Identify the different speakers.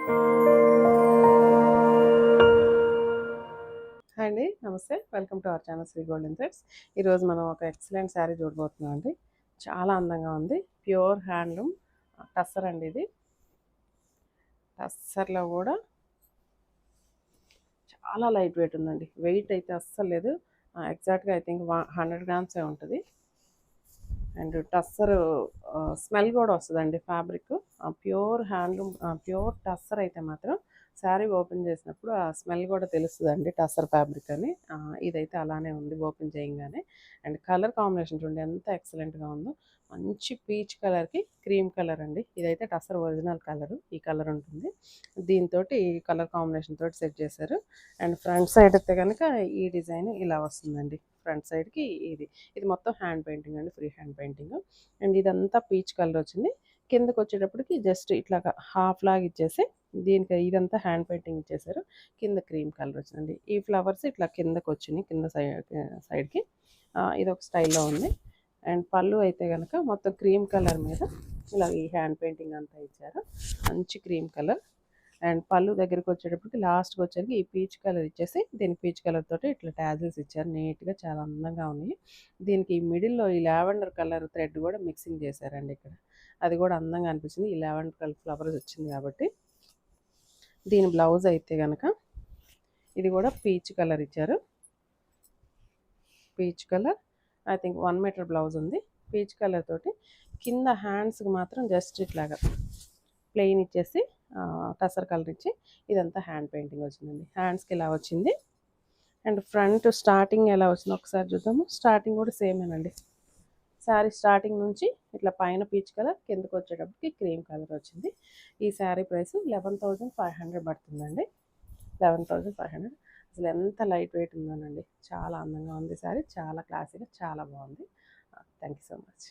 Speaker 1: Hi అండి, నమస్తే. Welcome to our channel Sri golden threads. ఈరోజు మనం ఒక ఎక్సలెంట్ శారీ చూడబోతున్నాం అండి. చాలా అందంగా ఉంది. ప్యూర్ హ్యాండ్లూమ్ టస్సర్ అండి. ఇది టస్సర్లో కూడా చాలా లైట్ వెయిట్ ఉందండి. వెయిట్ అయితే అస్సలు లేదు. ఎగ్జాక్ట్గా ఐ థింక్ 100 గ్రామ్సే ఉంటుంది. అండ్ టస్సర్ స్మెల్ కూడా వస్తుందండి. Fabric pure handloom pure tussar అయితే మాత్రం శారీ ఓపెన్ చేసినప్పుడు ఆ స్మెల్ కూడా తెలుస్తుందండి, టస్సర్ ఫ్యాబ్రిక్ అని. ఇదైతే అలానే ఉంది ఓపెన్ చేయగానే. అండ్ కలర్ కాంబినేషన్ చూడండి ఎంత ఎక్సలెంట్గా ఉందో. మంచి పీచ్ కలర్కి క్రీమ్ కలర్ అండి. ఇదైతే టస్సర్ ఒరిజినల్ కలర్. ఈ కలర్ ఉంటుంది. దీంతో ఈ కలర్ కాంబినేషన్ తోటి సెట్ చేశారు. అండ్ ఫ్రంట్ సైడ్ అయితే కనుక ఈ డిజైన్ ఇలా వస్తుందండి. ఫ్రంట్ సైడ్కి ఇది మొత్తం హ్యాండ్ పెయింటింగ్ అండి, ఫ్రీ హ్యాండ్ పెయింటింగ్. అండ్ ఇదంతా పీచ్ కలర్ వచ్చింది. కిందకు వచ్చేటప్పటికి జస్ట్ ఇట్లా హాఫ్ లాగా ఇచ్చేసి దీనికి ఇదంతా హ్యాండ్ పెయింటింగ్ ఇచ్చేసారు. కింద క్రీమ్ కలర్ వచ్చిందండి. ఈ ఫ్లవర్స్ ఇట్లా కిందకు వచ్చినాయి, కింద సైడ్కి. ఇది ఒక స్టైల్లో ఉంది. అండ్ పళ్ళు అయితే కనుక మొత్తం క్రీమ్ కలర్ మీద ఇలా ఈ హ్యాండ్ పెయింటింగ్ అంతా ఇచ్చారు. మంచి క్రీమ్ కలర్. అండ్ పళ్ళు దగ్గరికి వచ్చేటప్పటికి లాస్ట్కి వచ్చేసరికి ఈ పీచ్ కలర్ ఇచ్చేసి దీనికి పీచ్ కలర్ తోటి ఇట్లా ట్యాజిల్స్ ఇచ్చారు. నీట్గా చాలా అందంగా ఉన్నాయి. దీనికి ఈ మిడిల్లో ఈ లావెండర్ కలర్ థ్రెడ్ కూడా మిక్సింగ్ చేశారండి ఇక్కడ. అది కూడా అందంగా అనిపించింది, ఈ లావెండర్ కలర్ ఫ్లవర్స్ వచ్చింది కాబట్టి. దీని బ్లౌజ్ అయితే కనుక ఇది కూడా పీచ్ కలర్ ఇచ్చారు. Peach colour I think 1 meter blouse ఉంది. పీచ్ కలర్ తోటి కింద హ్యాండ్స్కి మాత్రం జస్ట్ ఇట్లాగా ప్లెయిన్ ఇచ్చేసి టసర్ కలర్ ఇచ్చి ఇదంతా హ్యాండ్ పెయింటింగ్ వచ్చిందండి. హ్యాండ్స్కి ఇలా వచ్చింది. అండ్ ఫ్రంట్ స్టార్టింగ్ ఎలా వచ్చిందో ఒకసారి చూద్దాము. స్టార్టింగ్ కూడా సేమేనండి. శారీ స్టార్టింగ్ నుంచి ఇట్లా పైన పీచ్ కలర్, కిందకు వచ్చేటప్పటికి క్రీమ్ కలర్ వచ్చింది. ఈ శారీ ప్రైస్ 11,500 పడుతుందండి. 11,500. అసలు ఎంత లైట్ వెయిట్ ఉందోనండి. చాలా అందంగా ఉంది శారీ. చాలా క్లాసీగా చాలా బాగుంది. Thank you so much.